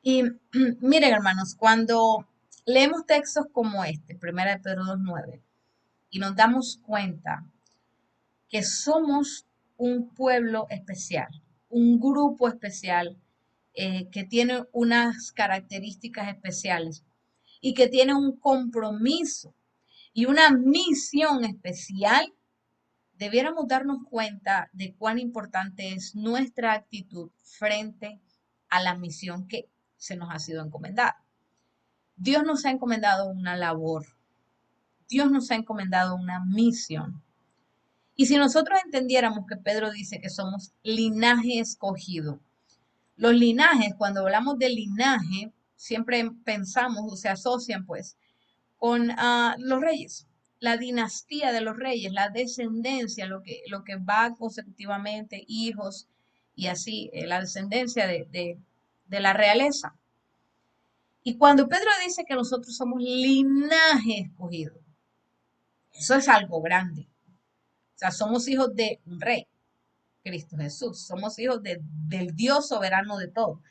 Y miren, hermanos, cuando leemos textos como este, Primera de Pedro 2:9, y nos damos cuenta que somos un pueblo especial, un grupo especial que tiene unas características especiales y que tiene un compromiso y una misión especial, debiéramos darnos cuenta de cuán importante es nuestra actitud frente a la misión que se nos ha sido encomendada. Dios nos ha encomendado una labor, Dios nos ha encomendado una misión. Y si nosotros entendiéramos que Pedro dice que somos linaje escogido, los linajes, cuando hablamos de linaje, siempre pensamos o se asocian pues con los reyes, la dinastía de los reyes, la descendencia, lo que va consecutivamente, hijos y así, la descendencia de la realeza. Y cuando Pedro dice que nosotros somos linaje escogido, eso es algo grande. O sea, somos hijos de un rey, Cristo Jesús. Somos hijos del Dios soberano de todo.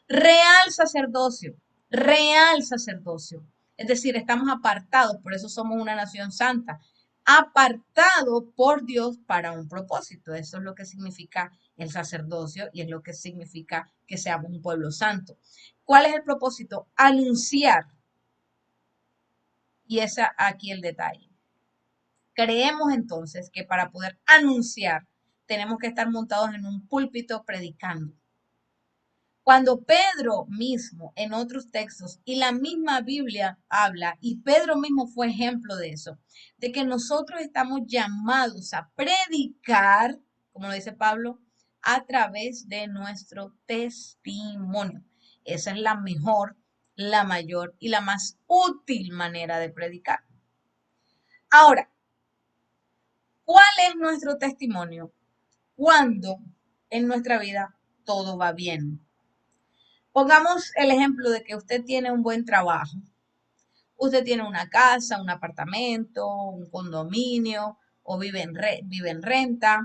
Real sacerdocio, real sacerdocio. Es decir, estamos apartados, por eso somos una nación santa, apartado por Dios para un propósito. Eso es lo que significa el sacerdocio y es lo que significa que seamos un pueblo santo. ¿Cuál es el propósito? Anunciar. Y ese aquí el detalle. Creemos entonces que para poder anunciar tenemos que estar montados en un púlpito predicando. Cuando Pedro mismo en otros textos y la misma Biblia habla, y Pedro mismo fue ejemplo de eso, de que nosotros estamos llamados a predicar, como lo dice Pablo, a través de nuestro testimonio. Esa es la mejor, la mayor y la más útil manera de predicar. Ahora, ¿cuál es nuestro testimonio cuando en nuestra vida todo va bien? Pongamos el ejemplo de que usted tiene un buen trabajo. Usted tiene una casa, un apartamento, un condominio o vive en renta.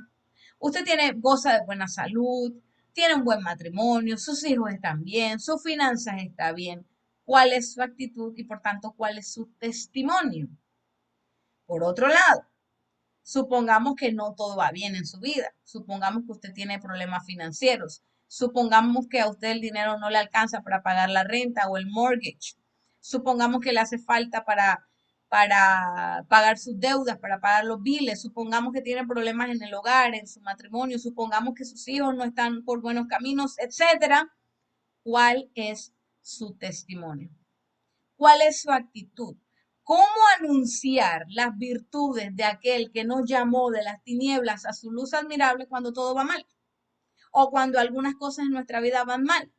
Usted goza de buena salud, tiene un buen matrimonio, sus hijos están bien, sus finanzas están bien. ¿Cuál es su actitud y por tanto cuál es su testimonio? Por otro lado, supongamos que no todo va bien en su vida. Supongamos que usted tiene problemas financieros. Supongamos que a usted el dinero no le alcanza para pagar la renta o el mortgage. Supongamos que le hace falta para pagar sus deudas, para pagar los biles. Supongamos que tiene problemas en el hogar, en su matrimonio. Supongamos que sus hijos no están por buenos caminos, etcétera. ¿Cuál es su testimonio? ¿Cuál es su actitud? ¿Cómo anunciar las virtudes de aquel que nos llamó de las tinieblas a su luz admirable cuando todo va mal? O cuando algunas cosas en nuestra vida van mal.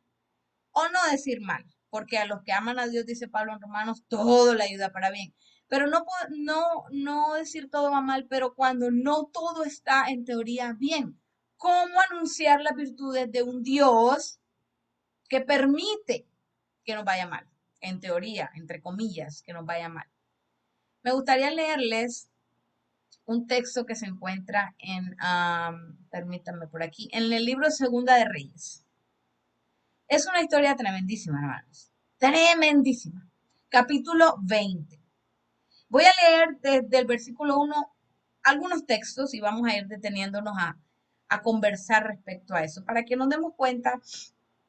O no decir mal, porque a los que aman a Dios, dice Pablo en Romanos, todo le ayuda para bien. Pero no decir todo va mal, pero cuando no todo está en teoría bien. ¿Cómo anunciar las virtudes de un Dios que permite que nos vaya mal? En teoría, entre comillas, que nos vaya mal. Me gustaría leerles un texto que se encuentra permítanme por aquí, en el libro Segunda de Reyes. Es una historia tremendísima, hermanos. Tremendísima. Capítulo 20. Voy a leer desde el versículo 1 algunos textos y vamos a ir deteniéndonos a conversar respecto a eso para que nos demos cuenta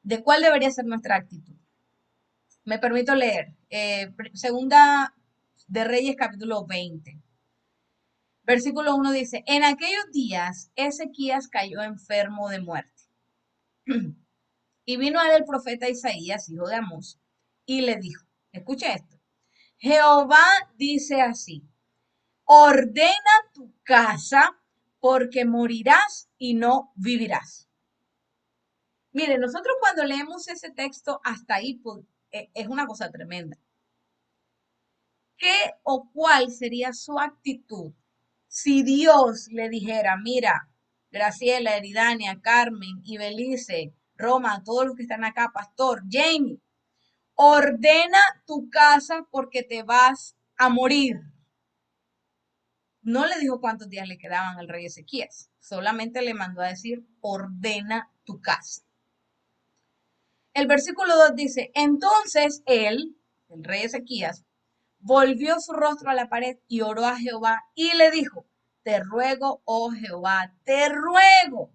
de cuál debería ser nuestra actitud. Me permito leer. Segunda de Reyes, capítulo 20. Versículo 1 dice, en aquellos días Ezequías cayó enfermo de muerte. Y vino a él el profeta Isaías, hijo de Amós, y le dijo, escuche esto, Jehová dice así, ordena tu casa porque morirás y no vivirás. Mire, nosotros cuando leemos ese texto hasta ahí pues, es una cosa tremenda. ¿Qué o cuál sería su actitud si Dios le dijera, mira, Graciela, Eridania, Carmen, Ibelice, Roma, todos los que están acá, Pastor, Jamie, ordena tu casa porque te vas a morir? No le dijo cuántos días le quedaban al rey Ezequías, solamente le mandó a decir, ordena tu casa. El versículo 2 dice, entonces él, el rey Ezequías, volvió su rostro a la pared y oró a Jehová y le dijo, te ruego, oh Jehová, te ruego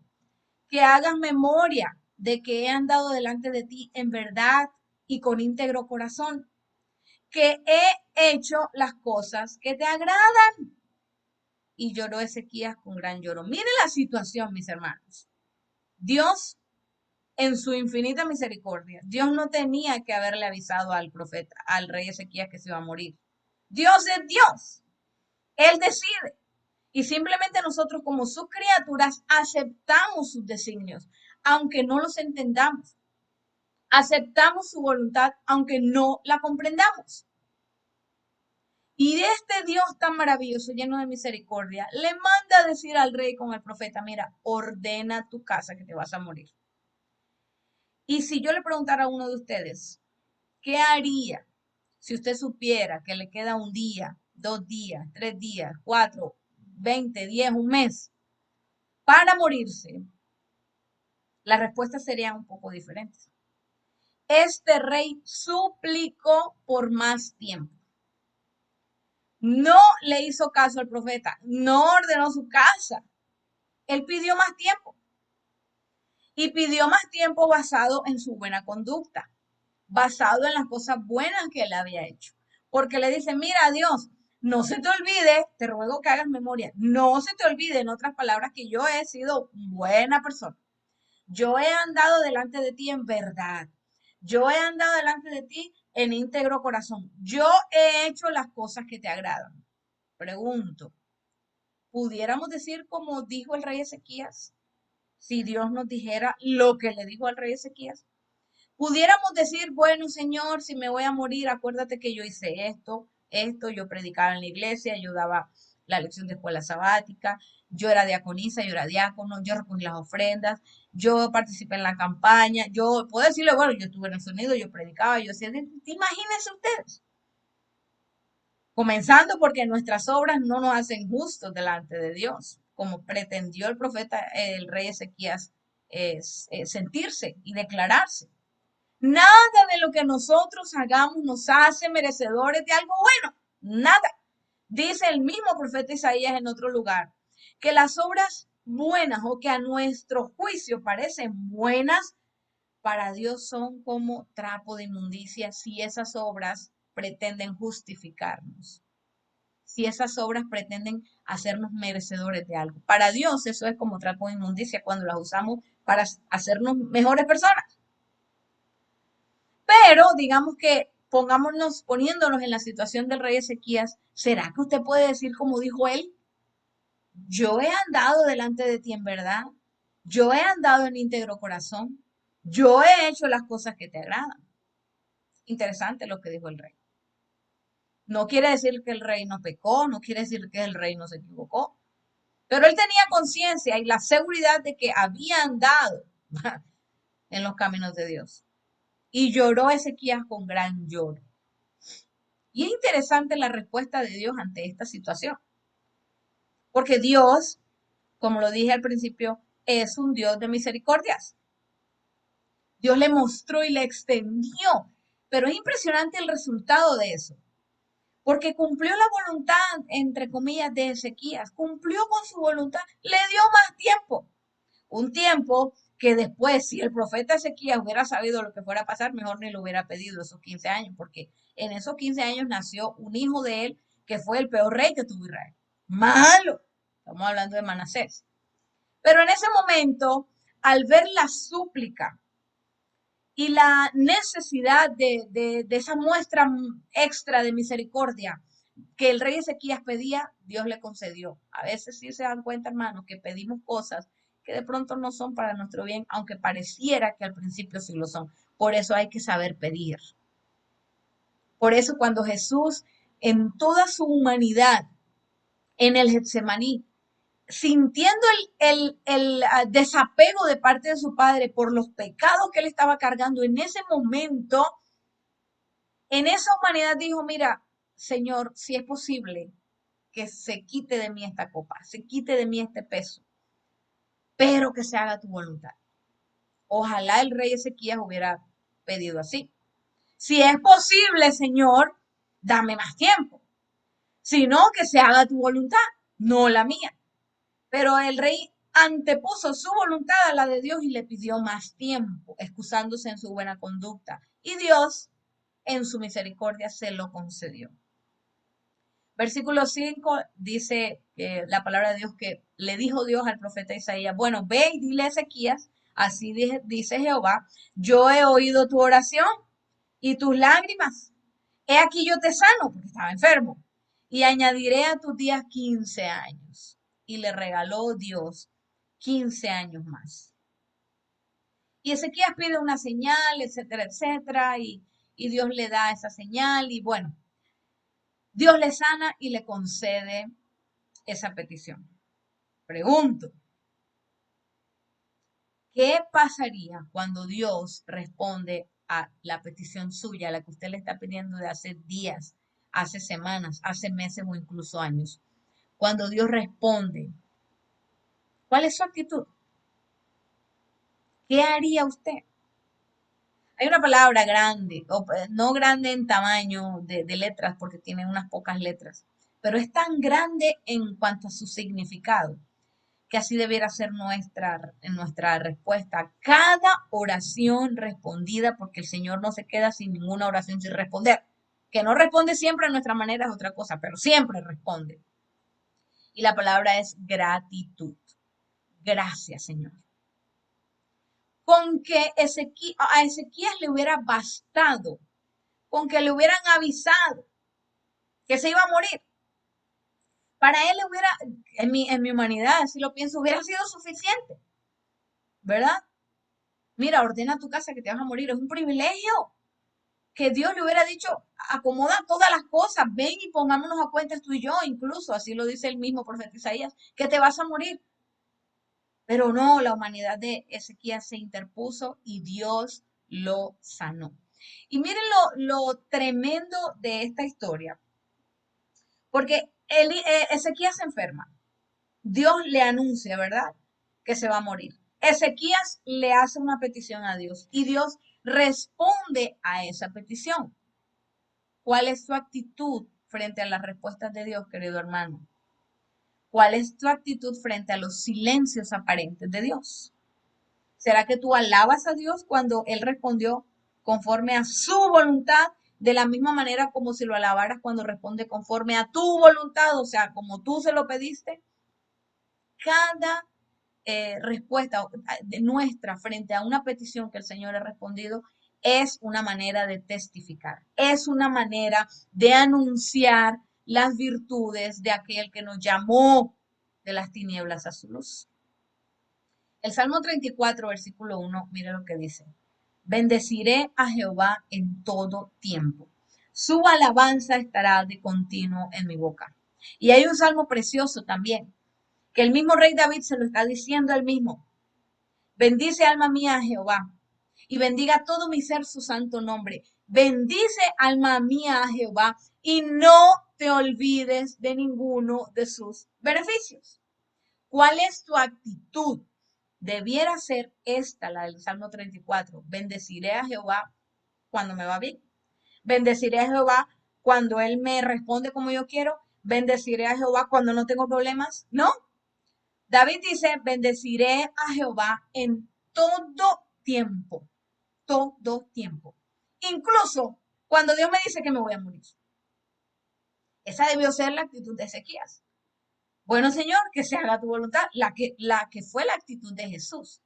que hagas memoria de que he andado delante de ti en verdad y con íntegro corazón, que he hecho las cosas que te agradan. Y lloró Ezequías con gran lloro. Miren la situación, mis hermanos. Dios, en su infinita misericordia, Dios no tenía que haberle avisado al profeta, al rey Ezequías, que se iba a morir. Dios es Dios. Él decide. Y simplemente nosotros como sus criaturas aceptamos sus designios, aunque no los entendamos. Aceptamos su voluntad, aunque no la comprendamos. Y de este Dios tan maravilloso, lleno de misericordia, le manda a decir al rey con el profeta, mira, ordena tu casa que te vas a morir. Y si yo le preguntara a uno de ustedes, ¿qué haría si usted supiera que le queda un día, 2 días, 3 días, 4, 20, 10, un mes para morirse? La respuesta sería un poco diferente. Este rey suplicó por más tiempo. No le hizo caso al profeta, no ordenó su casa. Él pidió más tiempo y pidió más tiempo basado en su buena conducta, basado en las cosas buenas que él había hecho. Porque le dice, mira Dios, no se te olvide, te ruego que hagas memoria, no se te olvide, en otras palabras, que yo he sido buena persona. Yo he andado delante de ti en verdad. Yo he andado delante de ti en íntegro corazón. Yo he hecho las cosas que te agradan. Pregunto, ¿pudiéramos decir como dijo el rey Ezequías? Si Dios nos dijera lo que le dijo al rey Ezequías. Pudiéramos decir, bueno, Señor, si me voy a morir, acuérdate que yo hice esto, yo predicaba en la iglesia, yo daba la lección de escuela sabática, yo era diaconisa, yo era diácono, yo recogí las ofrendas, yo participé en la campaña, yo puedo decirle, bueno, yo estuve en el sonido, yo predicaba, yo hacía, imagínense ustedes. Comenzando porque nuestras obras no nos hacen justos delante de Dios, como pretendió el profeta, el rey Ezequías, sentirse y declararse. Nada de lo que nosotros hagamos nos hace merecedores de algo bueno. Nada. Dice el mismo profeta Isaías en otro lugar, que las obras buenas o que a nuestro juicio parecen buenas, para Dios son como trapo de inmundicia si esas obras pretenden justificarnos, si esas obras pretenden hacernos merecedores de algo. Para Dios eso es como trapo de inmundicia cuando las usamos para hacernos mejores personas. Pero digamos que poniéndonos en la situación del rey Ezequías, ¿será que usted puede decir como dijo él? Yo he andado delante de ti en verdad, yo he andado en íntegro corazón, yo he hecho las cosas que te agradan. Interesante lo que dijo el rey. No quiere decir que el rey no pecó, no quiere decir que el rey no se equivocó, pero él tenía conciencia y la seguridad de que había andado en los caminos de Dios. Y lloró Ezequías con gran lloro. Y es interesante la respuesta de Dios ante esta situación, porque Dios, como lo dije al principio, es un Dios de misericordias. Dios le mostró y le extendió, pero es impresionante el resultado de eso, porque cumplió la voluntad, entre comillas, de Ezequías, cumplió con su voluntad, le dio más tiempo, un tiempo que después, si el profeta Ezequías hubiera sabido lo que fuera a pasar, mejor ni lo hubiera pedido esos 15 años, porque en esos 15 años nació un hijo de él que fue el peor rey que tuvo Israel. Malo. Estamos hablando de Manasés. Pero en ese momento, al ver la súplica y la necesidad de esa muestra extra de misericordia que el rey Ezequías pedía, Dios le concedió. A veces sí se dan cuenta, hermanos, que pedimos cosas que de pronto no son para nuestro bien, aunque pareciera que al principio sí lo son. Por eso hay que saber pedir. Por eso cuando Jesús, en toda su humanidad, en el Getsemaní, sintiendo el desapego de parte de su padre por los pecados que él estaba cargando en ese momento, en esa humanidad dijo, mira, Señor, si es posible que se quite de mí esta copa, se quite de mí este peso, pero que se haga tu voluntad. Ojalá el rey Ezequías hubiera pedido así. Si es posible, Señor, dame más tiempo. Si no, que se haga tu voluntad, no la mía. Pero el rey antepuso su voluntad a la de Dios y le pidió más tiempo, excusándose en su buena conducta. Y Dios, en su misericordia, se lo concedió. Versículo 5 dice la palabra de Dios que le dijo Dios al profeta Isaías, bueno, ve y dile a Ezequías, así dice Jehová, yo he oído tu oración y tus lágrimas. He aquí yo te sano, porque estaba enfermo, y añadiré a tus días 15 años. Y le regaló Dios 15 años más. Y Ezequías pide una señal, etcétera, etcétera, y Dios le da esa señal, y bueno, Dios le sana y le concede esa petición. Pregunto, ¿qué pasaría cuando Dios responde a la petición suya, a la que usted le está pidiendo de hace días, hace semanas, hace meses o incluso años? Cuando Dios responde, ¿cuál es su actitud? ¿Qué haría usted? Hay una palabra grande, no grande en tamaño de letras porque tiene unas pocas letras, pero es tan grande en cuanto a su significado que así debiera ser nuestra respuesta. Cada oración respondida, porque el Señor no se queda sin ninguna oración sin responder. Que no responde siempre a nuestra manera es otra cosa, pero siempre responde. Y la palabra es gratitud. Gracias, Señor. Con que a Ezequías le hubiera bastado, con que le hubieran avisado que se iba a morir. Para él hubiera, en mi humanidad, si lo pienso, hubiera sido suficiente, ¿verdad? Mira, ordena tu casa que te vas a morir. Es un privilegio que Dios le hubiera dicho, acomoda todas las cosas, ven y pongámonos a cuentas tú y yo, incluso, así lo dice el mismo profeta Isaías, que te vas a morir. Pero no, la humanidad de Ezequías se interpuso y Dios lo sanó. Y miren lo tremendo de esta historia, porque Ezequías se enferma. Dios le anuncia, ¿verdad? Que se va a morir. Ezequías le hace una petición a Dios y Dios responde a esa petición. ¿Cuál es tu actitud frente a las respuestas de Dios, querido hermano? ¿Cuál es tu actitud frente a los silencios aparentes de Dios? ¿Será que tú alabas a Dios cuando Él respondió conforme a su voluntad, de la misma manera como si lo alabaras cuando responde conforme a tu voluntad, o sea, como tú se lo pediste? Cada respuesta de nuestra frente a una petición que el Señor ha respondido es una manera de testificar, es una manera de anunciar las virtudes de aquel que nos llamó de las tinieblas a su luz. El Salmo 34, versículo 1, mire lo que dice. Bendeciré a Jehová en todo tiempo. Su alabanza estará de continuo en mi boca. Y hay un salmo precioso también, que el mismo rey David se lo está diciendo él mismo. Bendice alma mía a Jehová y bendiga todo mi ser su santo nombre. Bendice alma mía a Jehová y no te olvides de ninguno de sus beneficios. ¿Cuál es tu actitud? Debiera ser esta, la del Salmo 34. Bendeciré a Jehová cuando me va bien. Bendeciré a Jehová cuando Él me responde como yo quiero. Bendeciré a Jehová cuando no tengo problemas. No, David dice, bendeciré a Jehová en todo tiempo, todo tiempo. Incluso cuando Dios me dice que me voy a morir. Esa debió ser la actitud de Ezequías. Bueno, Señor, que se haga tu voluntad, la que fue la actitud de Jesús,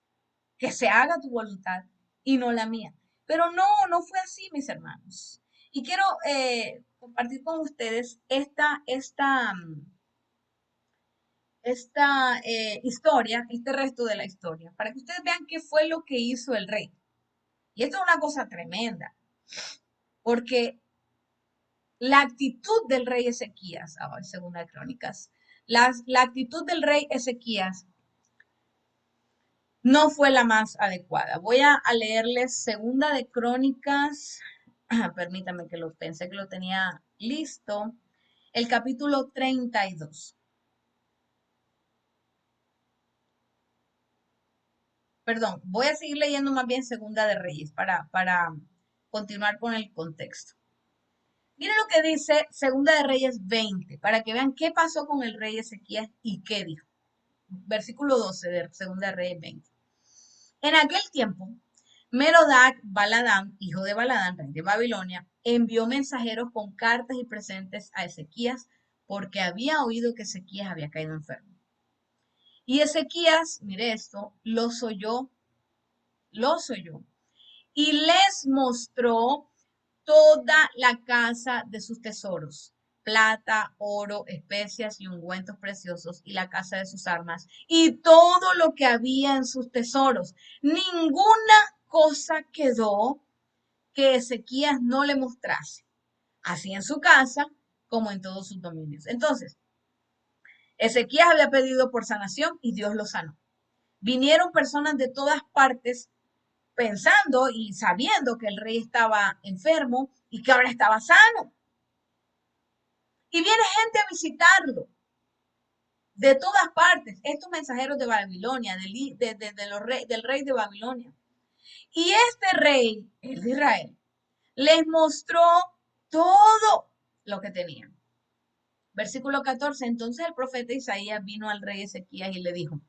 que se haga tu voluntad y no la mía. Pero no fue así, mis hermanos. Y quiero compartir con ustedes esta historia, este resto de la historia, para que ustedes vean qué fue lo que hizo el rey. Y esto es una cosa tremenda, porque la actitud del rey Ezequías, segunda de Crónicas, la actitud del rey Ezequías no fue la más adecuada. Voy a leerles segunda de Crónicas, permítame que lo pensé que lo tenía listo, el capítulo 32. Perdón, voy a seguir leyendo más bien Segunda de Reyes para continuar con el contexto. Miren lo que dice Segunda de Reyes 20, para que vean qué pasó con el rey Ezequías y qué dijo. Versículo 12 de Segunda de Reyes 20. En aquel tiempo, Merodac Baladán, hijo de Baladán, rey de Babilonia, envió mensajeros con cartas y presentes a Ezequías porque había oído que Ezequías había caído enfermo. Y Ezequías, mire esto, los oyó y les mostró toda la casa de sus tesoros, plata, oro, especias y ungüentos preciosos, y la casa de sus armas, y todo lo que había en sus tesoros. Ninguna cosa quedó que Ezequías no le mostrase, así en su casa como en todos sus dominios. Entonces, Ezequías había pedido por sanación y Dios lo sanó. Vinieron personas de todas partes pensando y sabiendo que el rey estaba enfermo y que ahora estaba sano. Y viene gente a visitarlo de todas partes, estos mensajeros de Babilonia, del rey de Babilonia. Y este rey, el de Israel, les mostró todo lo que tenían. Versículo 14, entonces el profeta Isaías vino al rey Ezequías y le dijo,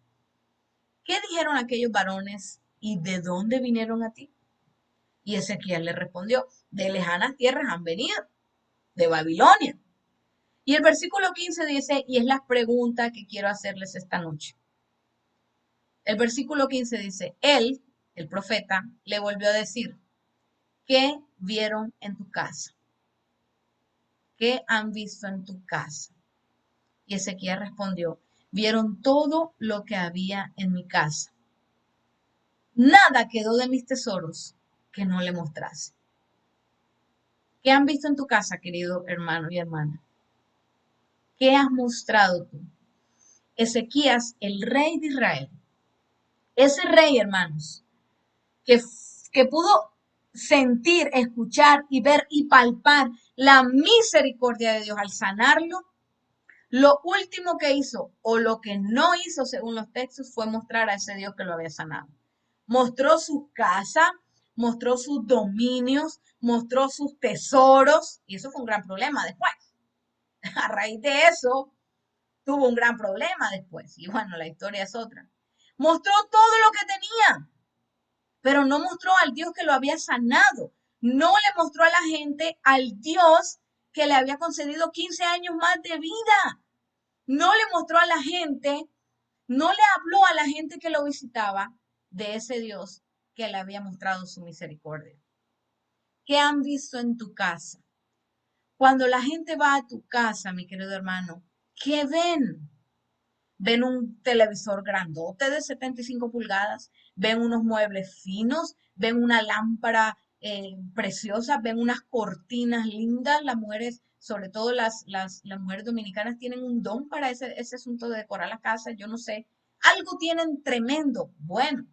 ¿qué dijeron aquellos varones y de dónde vinieron a ti? Y Ezequías le respondió, de lejanas tierras han venido, de Babilonia. Y el versículo 15 dice, y es la pregunta que quiero hacerles esta noche. El versículo 15 dice, él, el profeta, le volvió a decir, ¿qué vieron en tu casa? ¿Qué han visto en tu casa? Y Ezequías respondió, vieron todo lo que había en mi casa. Nada quedó de mis tesoros que no le mostrase. ¿Qué han visto en tu casa, querido hermano y hermana? ¿Qué has mostrado tú? Ezequías, el rey de Israel, ese rey, hermanos, que, que pudo sentir, escuchar y ver y palpar la misericordia de Dios al sanarlo, lo último que hizo o lo que no hizo según los textos fue mostrar a ese Dios que lo había sanado. Mostró su casa, mostró sus dominios, mostró sus tesoros y eso fue un gran problema después. A raíz de eso tuvo un gran problema después y bueno, la historia es otra. Mostró todo lo que tenía, pero no mostró al Dios que lo había sanado. No le mostró a la gente al Dios que le había concedido 15 años más de vida. No le mostró a la gente, no le habló a la gente que lo visitaba de ese Dios que le había mostrado su misericordia. ¿Qué han visto en tu casa? Cuando la gente va a tu casa, mi querido hermano, ¿qué ven? Ven un televisor grandote de 75 pulgadas, ven unos muebles finos, ven una lámpara preciosa, ven unas cortinas lindas. Las mujeres, sobre todo las mujeres dominicanas, tienen un don para ese asunto de decorar la casa. Yo no sé, algo tienen tremendo. Bueno,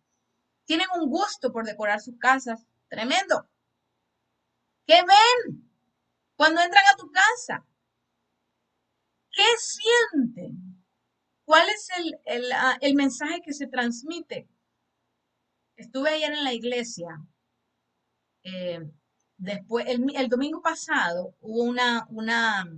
tienen un gusto por decorar sus casas. Tremendo. ¿Qué ven cuando entran a tu casa? ¿Qué sienten? ¿Cuál es el mensaje que se transmite? Estuve ayer en la iglesia. eh, Después, el domingo pasado hubo una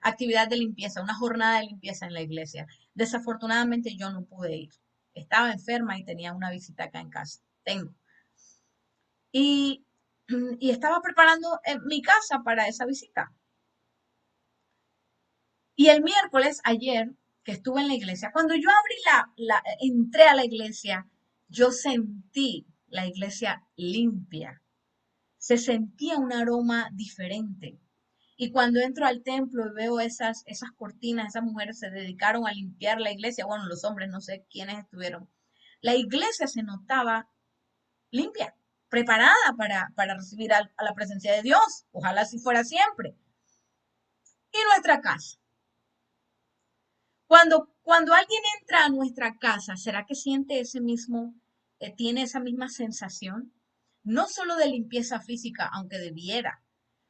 actividad de limpieza, una jornada de limpieza en la iglesia. Desafortunadamente yo no pude ir. Estaba enferma y tenía una visita acá en casa. Tengo. Y, y estaba preparando mi casa para esa visita. Y el miércoles, ayer, que estuve en la iglesia, cuando yo entré a la iglesia, yo sentí la iglesia limpia. Se sentía un aroma diferente. Y cuando entro al templo y veo esas cortinas, esas mujeres se dedicaron a limpiar la iglesia, bueno, los hombres no sé quiénes estuvieron. La iglesia se notaba limpia, preparada para recibir a la presencia de Dios. Ojalá así fuera siempre. Y nuestra casa. Cuando alguien entra a nuestra casa, ¿será que siente tiene esa misma sensación? No solo de limpieza física, aunque debiera,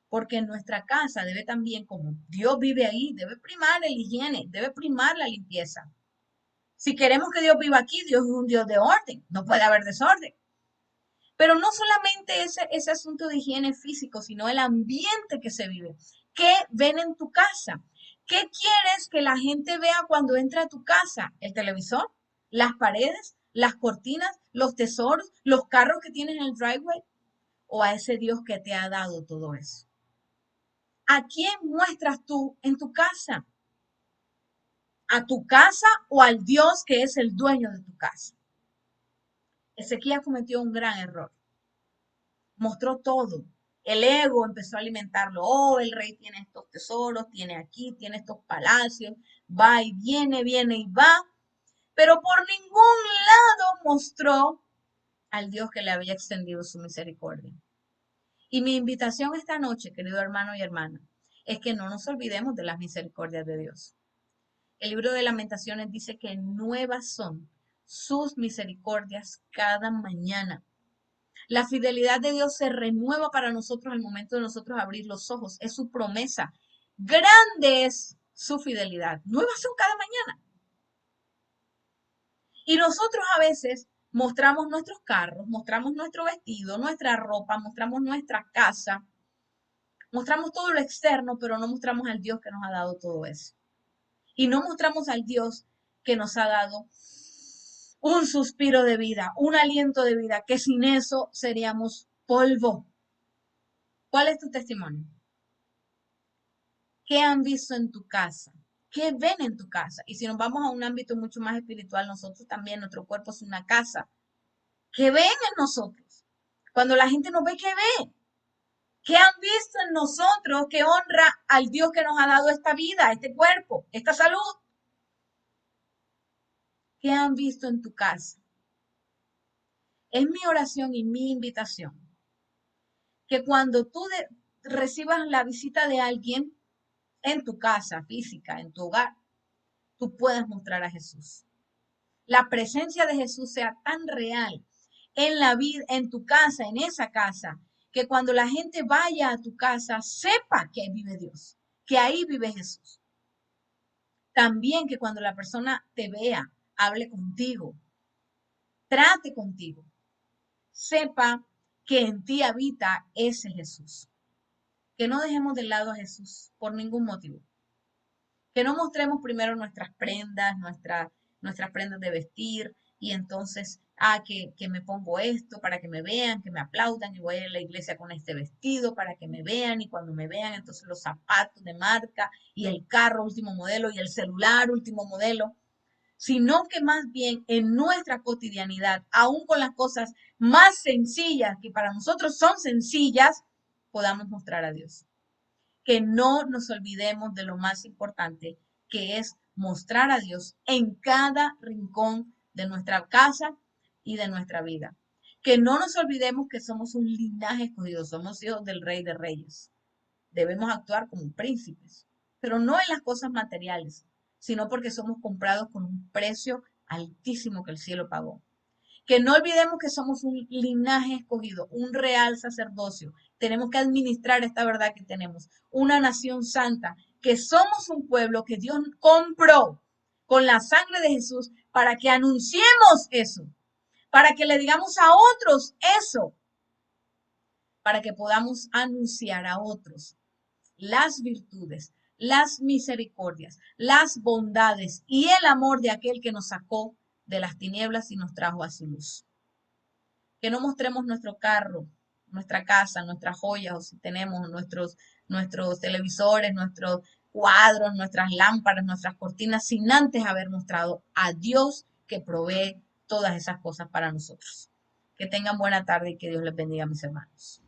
porque en nuestra casa debe también, como Dios vive ahí, debe primar el higiene, debe primar la limpieza. Si queremos que Dios viva aquí, Dios es un Dios de orden, no puede haber desorden. Pero no solamente ese asunto de higiene físico, sino el ambiente que se vive. ¿Qué ven en tu casa? ¿Qué quieres que la gente vea cuando entra a tu casa? ¿El televisor? ¿Las paredes? ¿Las cortinas? ¿Los tesoros? ¿Los carros que tienes en el driveway? ¿O a ese Dios que te ha dado todo eso? ¿A quién muestras tú en tu casa? ¿A tu casa o al Dios que es el dueño de tu casa? Ezequías cometió un gran error. Mostró todo. El ego empezó a alimentarlo. Oh, el rey tiene estos tesoros, tiene aquí, tiene estos palacios, va y viene y va. Pero por ningún lado mostró al Dios que le había extendido su misericordia. Y mi invitación esta noche, querido hermano y hermana, es que no nos olvidemos de las misericordias de Dios. El libro de Lamentaciones dice que nuevas son sus misericordias cada mañana. La fidelidad de Dios se renueva para nosotros al momento de nosotros abrir los ojos. Es su promesa. Grande es su fidelidad. Nuevas son cada mañana. Y nosotros a veces mostramos nuestros carros, mostramos nuestro vestido, nuestra ropa, mostramos nuestra casa, mostramos todo lo externo, pero no mostramos al Dios que nos ha dado todo eso. Y no mostramos al Dios que nos ha dado un suspiro de vida, un aliento de vida, que sin eso seríamos polvo. ¿Cuál es tu testimonio? ¿Qué han visto en tu casa? ¿Qué ven en tu casa? Y si nos vamos a un ámbito mucho más espiritual, nosotros también, nuestro cuerpo es una casa. ¿Qué ven en nosotros? Cuando la gente nos ve, ¿qué ve? ¿Qué han visto en nosotros que honra al Dios que nos ha dado esta vida, este cuerpo, esta salud? ¿Qué han visto en tu casa? Es mi oración y mi invitación que cuando tú recibas la visita de alguien en tu casa física, en tu hogar, tú puedas mostrar a Jesús. La presencia de Jesús sea tan real en la vida, en tu casa, en esa casa, que cuando la gente vaya a tu casa, sepa que ahí vive Dios, que ahí vive Jesús. También que cuando la persona te vea, hable contigo, trate contigo, sepa que en ti habita ese Jesús. Que no dejemos de lado a Jesús por ningún motivo. Que no mostremos primero nuestras prendas, nuestras prendas de vestir, y entonces, que me pongo esto para que me vean, que me aplaudan, y voy a la iglesia con este vestido para que me vean, y cuando me vean, entonces los zapatos de marca, y el carro último modelo, y el celular último modelo, sino que más bien en nuestra cotidianidad, aún con las cosas más sencillas, que para nosotros son sencillas, podamos mostrar a Dios. Que no nos olvidemos de lo más importante, que es mostrar a Dios en cada rincón de nuestra casa y de nuestra vida. Que no nos olvidemos que somos un linaje escogido, somos hijos del Rey de Reyes. Debemos actuar como príncipes, pero no en las cosas materiales, sino porque somos comprados con un precio altísimo que el cielo pagó. Que no olvidemos que somos un linaje escogido, un real sacerdocio. Tenemos que administrar esta verdad que tenemos, una nación santa, que somos un pueblo que Dios compró con la sangre de Jesús para que anunciemos eso, para que le digamos a otros eso, para que podamos anunciar a otros las virtudes, las misericordias, las bondades y el amor de aquel que nos sacó de las tinieblas y nos trajo a su luz. Que no mostremos nuestro carro, nuestra casa, nuestras joyas, o si tenemos nuestros televisores, nuestros cuadros, nuestras lámparas, nuestras cortinas, sin antes haber mostrado a Dios que provee todas esas cosas para nosotros. Que tengan buena tarde y que Dios les bendiga, mis hermanos.